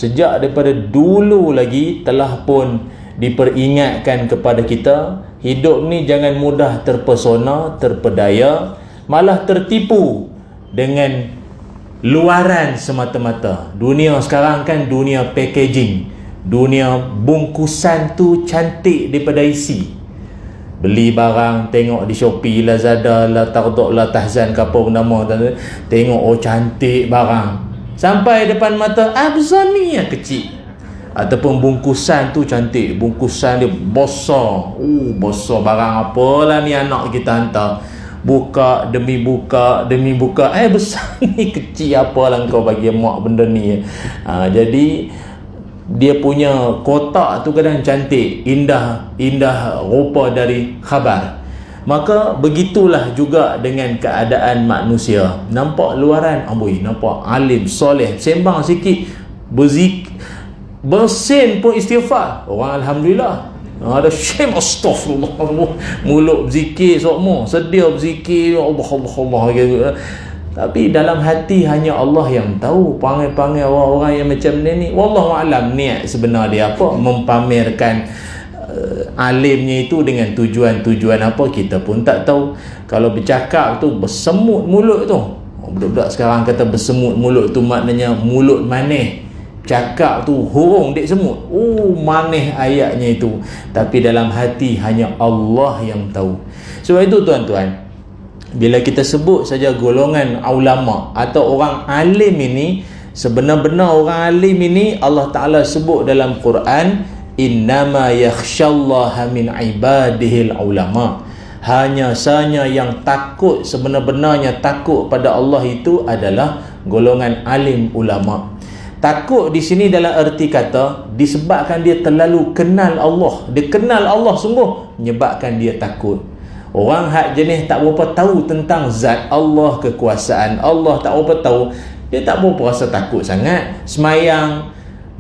Sejak daripada dulu lagi telah pun diperingatkan kepada kita, hidup ni jangan mudah terpesona, terpedaya, malah tertipu dengan luaran semata-mata. Dunia sekarang kan dunia packaging, dunia bungkusan tu cantik daripada isi. Beli barang, tengok di Shopee, Lazada, Latardok, Latahzan, apa pun nama, tengok oh cantik barang, sampai depan mata besar ni yang kecil. Ataupun bungkusan tu cantik, bungkusan dia besar, besar barang apalah ni anak kita hantar, buka demi buka besar ni kecil, apalah kau bagi mak benda ni. Jadi dia punya kotak tu kadang cantik, indah rupa dari khabar. Maka begitulah juga dengan keadaan manusia. Nampak luaran, nampak alim, soleh, sembang sikit, bersin pun istighfar, orang alhamdulillah. Ada syem astaghfirullah, mulut berzikir semua, sedia berzikir Allah gitu. Tapi dalam hati hanya Allah yang tahu. Panggil orang-orang yang macam ni, wallahu alam niat sebenar dia apa, mempamerkan alimnya itu dengan tujuan apa kita pun tak tahu. Kalau bercakap tu bersemut mulut tu, budak-budak sekarang kata bersemut mulut tu maknanya mulut manis, cakap tu hurung dek semut. Manis ayatnya itu, tapi dalam hati hanya Allah yang tahu. Sebab itu tuan-tuan, bila kita sebut saja golongan ulama atau orang alim ini, sebenar-benar orang alim ini Allah Ta'ala sebut dalam Quran, innama yakhshallaha min ibadihil ulama. Hanya sahaja yang takut, sebenar-benarnya takut pada Allah itu adalah golongan alim ulama. Takut di sini dalam erti kata disebabkan dia terlalu kenal Allah. Dia kenal Allah sungguh, menyebabkan dia takut. Orang hak jenis tak berapa tahu tentang zat Allah, kekuasaan Allah, tak berapa tahu, dia tak berapa rasa takut sangat. Semayang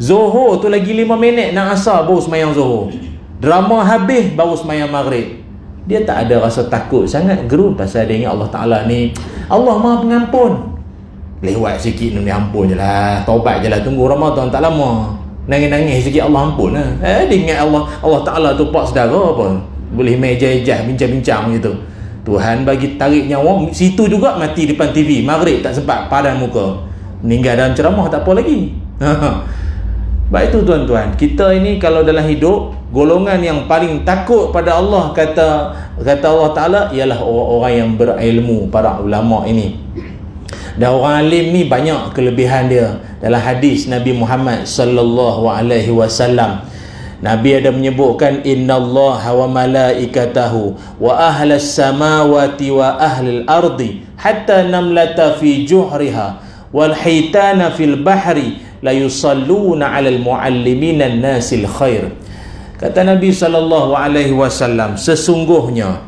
Zuhur tu lagi 5 minit nak asar baru semayang Zuhur. Drama habis baru semayang Maghrib. Dia tak ada rasa takut sangat. Gerun pasal dia ingat Allah Ta'ala ni Allah Maha Pengampun. Lewat sikit ni ampun je lah, taubat je lah, tunggu Ramadan tak lama, nangis-nangis sikit Allah ampun lah. Dia ingat Allah Ta'ala tu pak saudara apa, boleh meja-ejah bincang-bincang gitu. Tuhan bagi tarik nyawa, situ juga mati depan TV Maghrib tak sempat padan muka, meninggal dalam ceramah tak apa lagi. Baik itu tuan-tuan, kita ini kalau dalam hidup, golongan yang paling takut pada Allah, kata Allah Ta'ala, ialah orang-orang yang berilmu, para ulama ini. Dan orang alim ni banyak kelebihan dia. Dalam hadis Nabi Muhammad sallallahu alaihi wasallam, Nabi ada menyebutkan, innallaha wa malaikatahu wa ahlas samawati wa ahlil ardi hatta namlata fi juhriha wal hitana fil bahri la yusalluna 'alal muallimina nasil khair. Kata Nabi sallallahu alaihi wasallam, sesungguhnya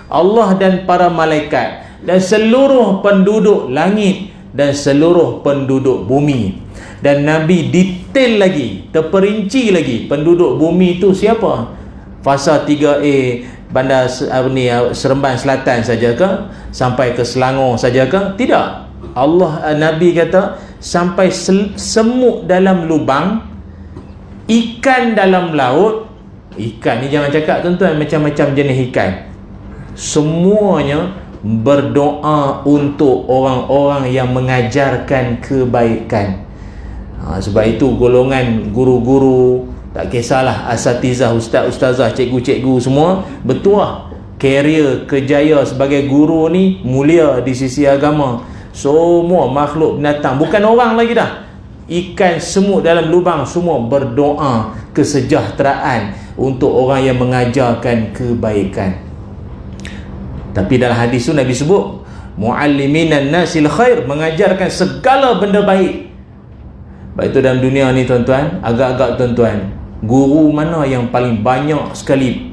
Allah dan para malaikat dan seluruh penduduk langit dan seluruh penduduk bumi. Dan Nabi detail lagi, terperinci lagi, penduduk bumi itu siapa? Fasa 3A bandar Seremban Selatan saja ke? Sampai ke Selangor saja ke? Tidak. Nabi kata sampai semut dalam lubang, ikan dalam laut. Ikan ni jangan cakap tuan-tuan macam-macam jenis ikan, semuanya berdoa untuk orang-orang yang mengajarkan kebaikan. Sebab itu golongan guru-guru, tak kisahlah asatizah, ustaz-ustazah, cikgu-cikgu, semua bertuah. Karier kejaya sebagai guru ni mulia di sisi agama. Semua makhluk binatang, bukan orang lagi dah, ikan, semut dalam lubang, semua berdoa kesejahteraan untuk orang yang mengajarkan kebaikan. Tapi dalam hadis tu Nabi sebut mualliminan nasil khair, mengajarkan segala benda baik. Baik itu dalam dunia ni tuan-tuan, agak-agak tuan-tuan, guru mana yang paling banyak sekali,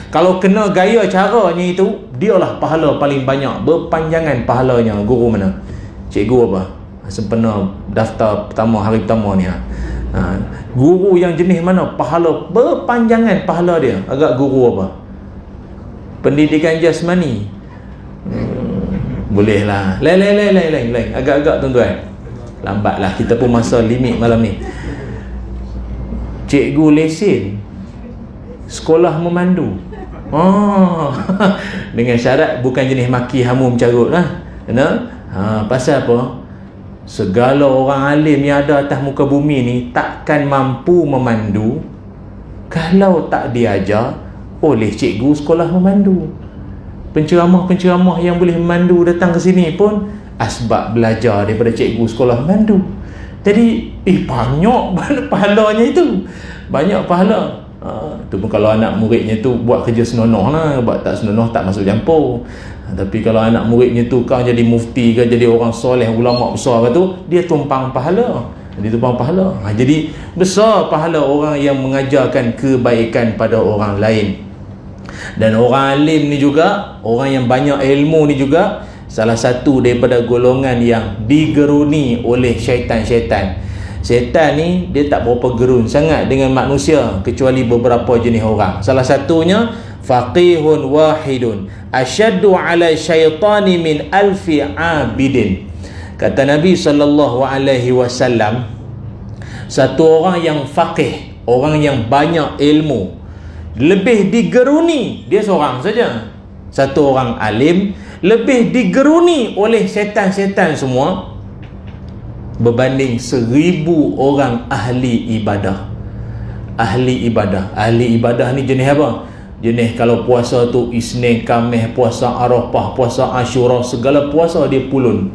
kalau kena gaya caranya itu, dialah pahala paling banyak, berpanjangan pahalanya. Guru mana? Cikgu apa? Sempena daftar pertama, hari pertama ni guru yang jenis mana pahala berpanjangan pahala dia? Agak guru apa? Pendidikan jasmani, bolehlah. Lain agak-agak tuan-tuan, lambatlah, kita pun masa limit malam ni. cikgu lesen sekolah memandu. Dengan syarat bukan jenis maki hamum carut lah. Pasal apa? Segala orang alim yang ada atas muka bumi ni takkan mampu memandu kalau tak diajar oleh cikgu sekolah memandu. Penceramah-penceramah yang boleh memandu datang ke sini pun asbab belajar daripada cikgu sekolah memandu. Jadi banyak pahalanya itu. Banyak pahala. Tu pun kalau anak muridnya tu buat kerja senonoh lah. Buat tak senonoh tak masuk campur. Tapi kalau anak muridnya tu kau jadi mufti ke, jadi orang soleh, ulama besar ke tu, dia tumpang pahala. Dia tumpang pahala. Jadi besar pahala orang yang mengajarkan kebaikan pada orang lain. Dan orang alim ni juga, orang yang banyak ilmu ni juga salah satu daripada golongan yang digeruni oleh syaitan-syaitan. Syaitan ni dia tak berapa gerun sangat dengan manusia kecuali beberapa jenis orang. Salah satunya faqihun wahidun asyaddu ala syaitani min alfi abidin. Kata Nabi SAW, satu orang yang faqih, orang yang banyak ilmu, lebih digeruni, dia seorang saja, satu orang alim, lebih digeruni oleh syaitan-syaitan semua berbanding 1000 orang ahli ibadah. Ahli ibadah. Ahli ibadah ni jenis apa? Jenis kalau puasa tu Isnin, Khamis, puasa Arafah, puasa Ashura, segala puasa dia pulun.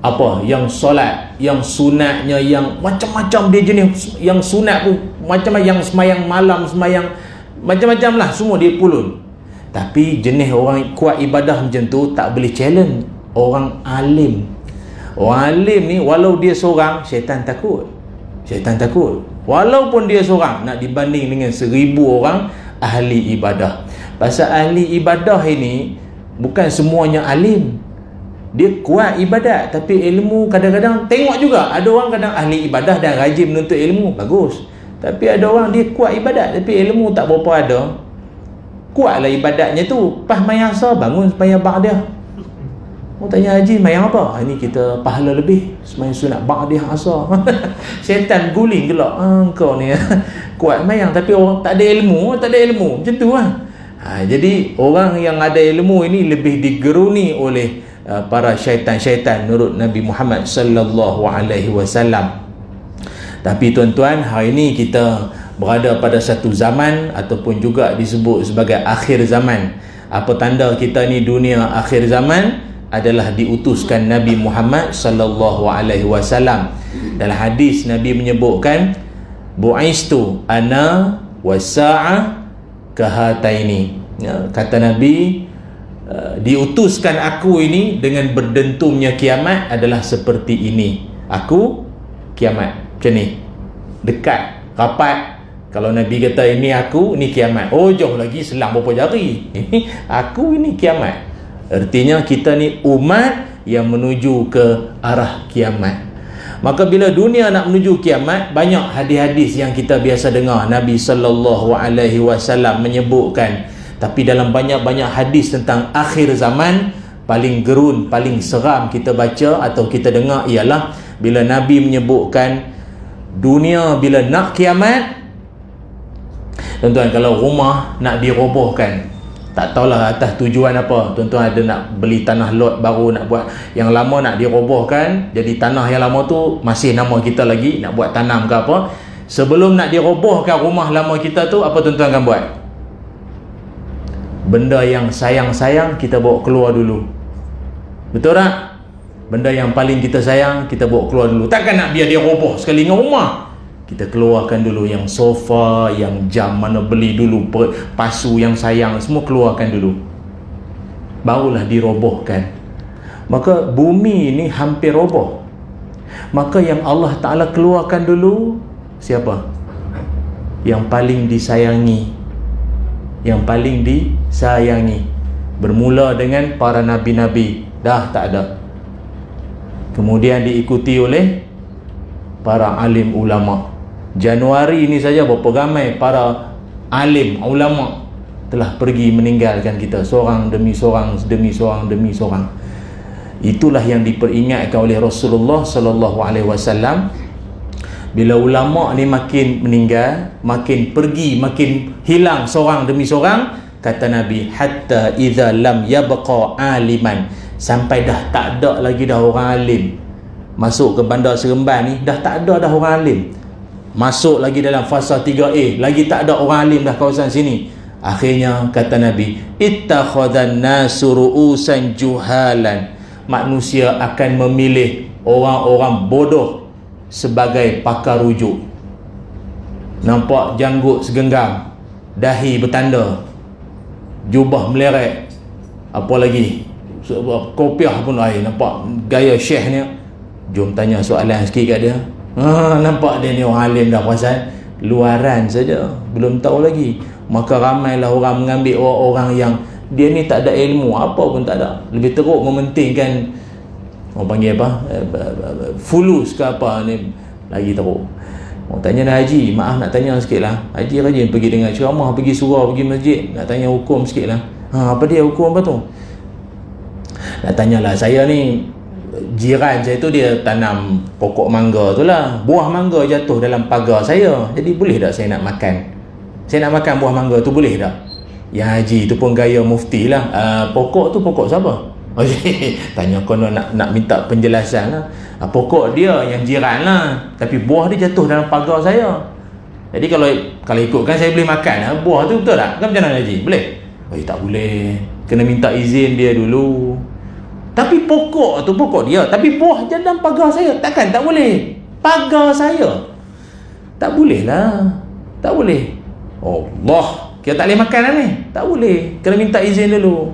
Apa? Yang solat, yang sunatnya, yang macam-macam dia jenis. Yang sunat pun macam-macam, yang semayang malam, semayang macam-macam lah, semua dia pulun. Tapi jenis orang kuat ibadah macam tu tak boleh challenge orang alim. Orang alim ni walau dia seorang, syaitan takut. Syaitan takut. Walaupun dia seorang, nak dibanding dengan 1000 orang ahli ibadah. Pasal ahli ibadah ini bukan semuanya alim. Dia kuat ibadat, tapi ilmu kadang-kadang tengok juga. Ada orang kadang ahli ibadah dan rajin menuntut ilmu, bagus. Tapi ada orang dia kuat ibadat tapi ilmu tak berapa ada. Kuatlah ibadatnya tu, pas mayang asar bangun sembahyang ba'diyah. Tanya haji mayang apa? Ini kita pahala lebih sembahyang sunat ba'diyah asar. Syaitan guling gelak. Kau ni kuat mayang tapi orang tak ada ilmu, macam tu lah. Jadi orang yang ada ilmu ini lebih digeruni oleh para syaitan-syaitan menurut Nabi Muhammad sallallahu alaihi wasallam. Tapi tuan-tuan, hari ini kita berada pada satu zaman ataupun juga disebut sebagai akhir zaman. Apa tanda kita ni dunia akhir zaman? Adalah diutuskan Nabi Muhammad sallallahu alaihi wasallam. Dalam hadis Nabi menyebutkan bu'istu ana wasa'ah kahataini. Kata Nabi, diutuskan aku ini dengan berdentumnya kiamat adalah seperti ini. Aku kiamat macam ni, dekat, rapat. Kalau Nabi kata ini aku, ini kiamat. Oh, jauh lagi, selang berapa jari. Aku ini kiamat. Artinya kita ni umat yang menuju ke arah kiamat. Maka bila dunia nak menuju kiamat, banyak hadis-hadis yang kita biasa dengar. Nabi sallallahu alaihi wasallam menyebutkan. Tapi dalam banyak-banyak hadis tentang akhir zaman, paling gerun, paling seram kita baca atau kita dengar ialah bila Nabi menyebutkan dunia bila nak kiamat. Tuan-tuan, kalau rumah nak dirobohkan, tak tahulah atas tujuan apa. Tuan-tuan ada nak beli tanah lot baru, nak buat yang lama nak dirobohkan, jadi tanah yang lama tu masih nama kita lagi, nak buat tanam ke apa. Sebelum nak dirobohkan rumah lama kita tu, apa tuan-tuan akan buat? Benda yang sayang-sayang kita bawa keluar dulu. Betul tak? Benda yang paling kita sayang kita bawa keluar dulu. Takkan nak biar dia roboh sekali dengan rumah. Kita keluarkan dulu yang sofa, yang jam mana beli dulu, pasu yang sayang, semua keluarkan dulu. Barulah dirobohkan. Maka bumi ini hampir roboh. Maka yang Allah Ta'ala keluarkan dulu siapa? Yang paling disayangi. Yang paling disayangi. Bermula dengan para nabi-nabi, dah tak ada. Kemudian diikuti oleh para alim ulama. Januari ini saja berapa ramai para alim ulama telah pergi meninggalkan kita, seorang demi seorang, demi seorang demi seorang. Itulah yang diperingatkan oleh Rasulullah sallallahu alaihi wasallam. Bila ulama ni makin meninggal, makin pergi, makin hilang seorang demi seorang, kata Nabi, hatta idza lam yabqa aliman, sampai dah tak ada lagi dah orang alim. Masuk ke Bandar Seremban ni dah tak ada dah orang alim. Masuk lagi dalam fasa 3A, lagi tak ada orang alim dah kawasan sini. Akhirnya kata Nabi, ittakhadhan nasu ru'usan juhalan, manusia akan memilih orang-orang bodoh sebagai pakar rujuk. Nampak janggut segenggam, dahi bertanda, jubah melerek, apa lagi, kopiah pun air, nampak gaya syekh ni. Jom tanya soalan sikit kat dia. Nampak dia ni orang alim dah, perasan luaran saja, belum tahu lagi. Maka ramailah orang mengambil orang-orang yang dia ni tak ada ilmu, apa pun tak ada, lebih teruk mementingkan orang panggil apa, fulus ke apa ni, lagi teruk. Orang tanya dah haji, maaf nak tanya sikit lah, haji rajin pergi dengar ceramah, pergi surau, pergi masjid, nak tanya hukum sikit lah. Apa dia hukum apa tu? Nak tanyalah, saya ni jiran saya tu dia tanam pokok mangga tu lah, buah mangga jatuh dalam pagar saya, jadi boleh tak saya nak makan? Saya nak makan buah mangga tu, boleh tak? Yang haji tu pun gaya mufti lah. Pokok tu pokok siapa? Tanya kono nak minta penjelasan lah. Pokok dia yang jiran lah, tapi buah dia jatuh dalam pagar saya. Jadi kalau ikutkan saya boleh makan buah tu, betul tak? Kan macam mana haji? Boleh? Tak boleh, kena minta izin dia dulu. Tapi pokok tu pokok dia, tapi buah je dalam pagar saya, takkan tak boleh? Pagar saya tak boleh lah, tak boleh. Allah, kita tak boleh makan lah ni, tak boleh, kena minta izin dulu.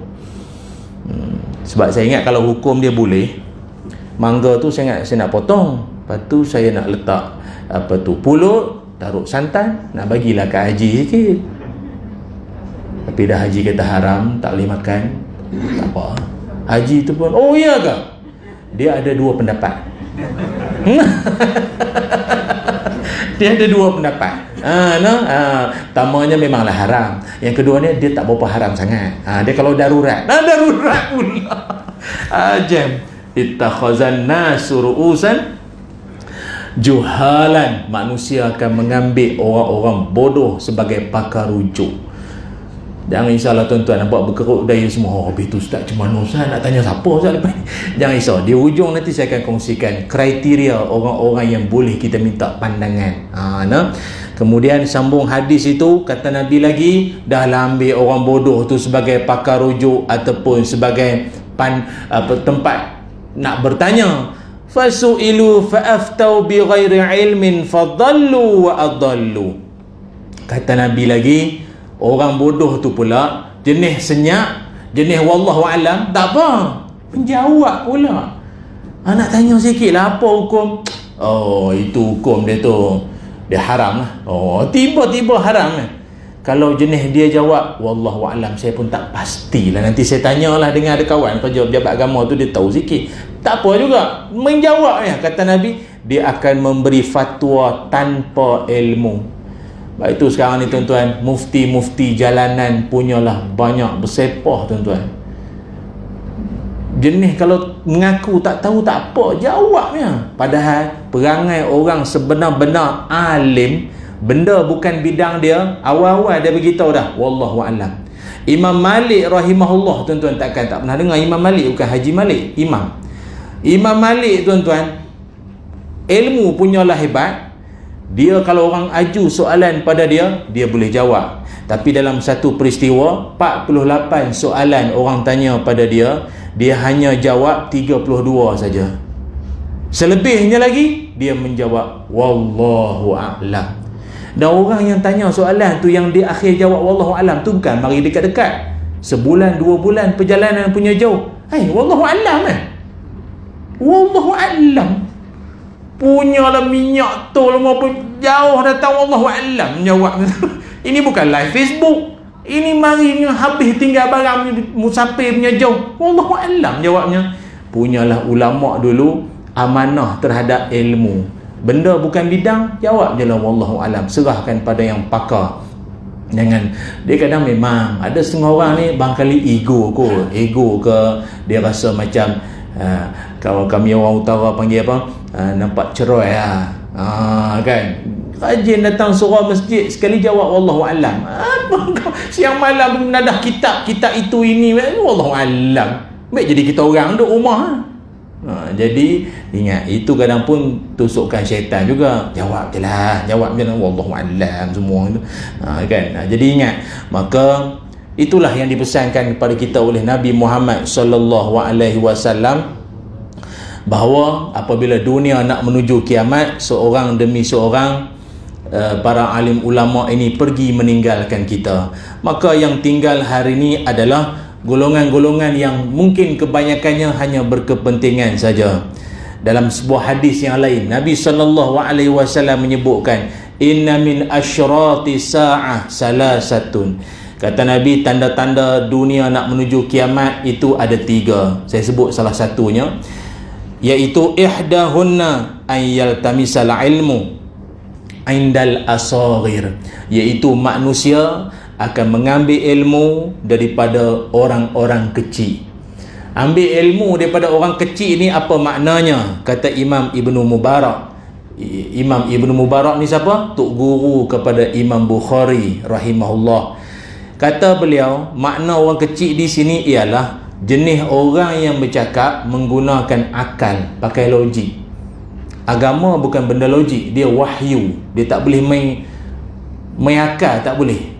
Sebab saya ingat kalau hukum dia boleh, mangga tu saya nak potong, lepas tu saya nak letak apa tu, pulut, taruh santan, nak bagilah kat haji sikit. Tapi dah haji kata haram, tak boleh makan, tak apa. Haji tu pun, oh iya ke? Dia ada dua pendapat. Dia ada dua pendapat. Pertamanya memanglah haram. Yang keduanya dia tak berapa haram sangat. Dia kalau darurat. Darurat pula. Jam. Ittakhazan nasu ru'usan juhalan. Manusia akan mengambil orang-orang bodoh sebagai pakar rujuk. Jangan risaulah tuan-tuan, nampak berkerut daya semua. Habis tu Ustaz, macam mana Ustaz nak tanya siapa Ustaz lepas ni? Jangan risau, di hujung nanti saya akan kongsikan kriteria orang-orang yang boleh kita minta pandangan. Kemudian sambung hadis itu, kata Nabi lagi, dahlah ambil orang bodoh tu sebagai pakar rujuk ataupun sebagai tempat nak bertanya. Fasu'ilu fa'aftau bi ghairi ilmin fadallu wa adallu. Kata Nabi lagi, orang bodoh tu pula jenis senyap, jenis wallahu alam, tak apa, menjawab pula. Nak tanya sikit lah, apa hukum? Oh, itu hukum dia tu, dia haram lah. Oh, tiba-tiba haram lah. Kalau jenis dia jawab wallahu alam, saya pun tak pastilah, nanti saya tanyalah dengan ada kawan kerja pejabat agama tu, dia tahu sikit, tak apa juga, menjawab ya. Kata Nabi, dia akan memberi fatwa tanpa ilmu. Baik itu sekarang ni tuan-tuan, mufti-mufti jalanan punyalah banyak bersepah tuan-tuan. Jenis kalau mengaku tak tahu tak apa, jawabnya. Padahal perangai orang sebenar-benar alim, benda bukan bidang dia, awal-awal dia beritahu dah wallahu alam. Imam Malik rahimahullah tuan-tuan, tak pernah dengar Imam Malik? Bukan Haji Malik, Imam Malik tuan-tuan, ilmu punyalah hebat. Dia kalau orang aju soalan pada dia, dia boleh jawab. Tapi dalam satu peristiwa 48 soalan orang tanya pada dia, dia hanya jawab 32 saja. Selebihnya lagi dia menjawab wallahu a'lam. Dan orang yang tanya soalan tu, yang dia akhir jawab wallahu a'lam tu, bukan mari dekat-dekat, sebulan 2 bulan perjalanan punya jauh, wallahu a'lam wallahu a'lam, punyalah minyak tol maupun jauh datang wallahu a'lam menjawab. Ini bukan live Facebook, ini mari habis tinggal barang musafir punya jauh, wallahu a'lam jawabnya. Punyalah ulama dulu amanah terhadap ilmu, benda bukan bidang, jawab je lah wallahu a'lam, serahkan pada yang pakar. Jangan, dia kadang memang ada setengah orang ni barangkali ego ke, dia rasa macam kalau kami orang utara panggil apa, nampak cerai lah. Kan, rajin datang surau masjid, sekali jawab wallahu alam. Apa kau siang malam menadah kitab itu ini, wallahu alam. Baik jadi kita orang duduk rumah. Jadi ingat, itu kadang pun tusukan syaitan juga. Jawab je lah, jawab je lah wallahu alam semua itu. Kan. Jadi ingat, maka itulah yang dipesankan kepada kita oleh Nabi Muhammad sallallahu alaihi wasallam, bahawa apabila dunia nak menuju kiamat, seorang demi seorang para alim ulama ini pergi meninggalkan kita. Maka yang tinggal hari ini adalah golongan-golongan yang mungkin kebanyakannya hanya berkepentingan saja. Dalam sebuah hadis yang lain, Nabi sallallahu alaihi wasallam menyebutkan, inna min asyrati sa'ah salasatun. Kata Nabi, tanda-tanda dunia nak menuju kiamat itu ada 3. Saya sebut salah satunya, iaitu ihdahunna ayyal tamisal ilmu indal asaghir, iaitu manusia akan mengambil ilmu daripada orang-orang kecil. Ambil ilmu daripada orang kecil ni apa maknanya? Kata Imam Ibnu Mubarak. Imam Ibnu Mubarak ni siapa? Tok guru kepada Imam Bukhari rahimahullah. Kata beliau, makna orang kecil di sini ialah jenis orang yang bercakap menggunakan akal, pakai logik. Agama bukan benda logik, dia wahyu. Dia tak boleh main akal, tak boleh.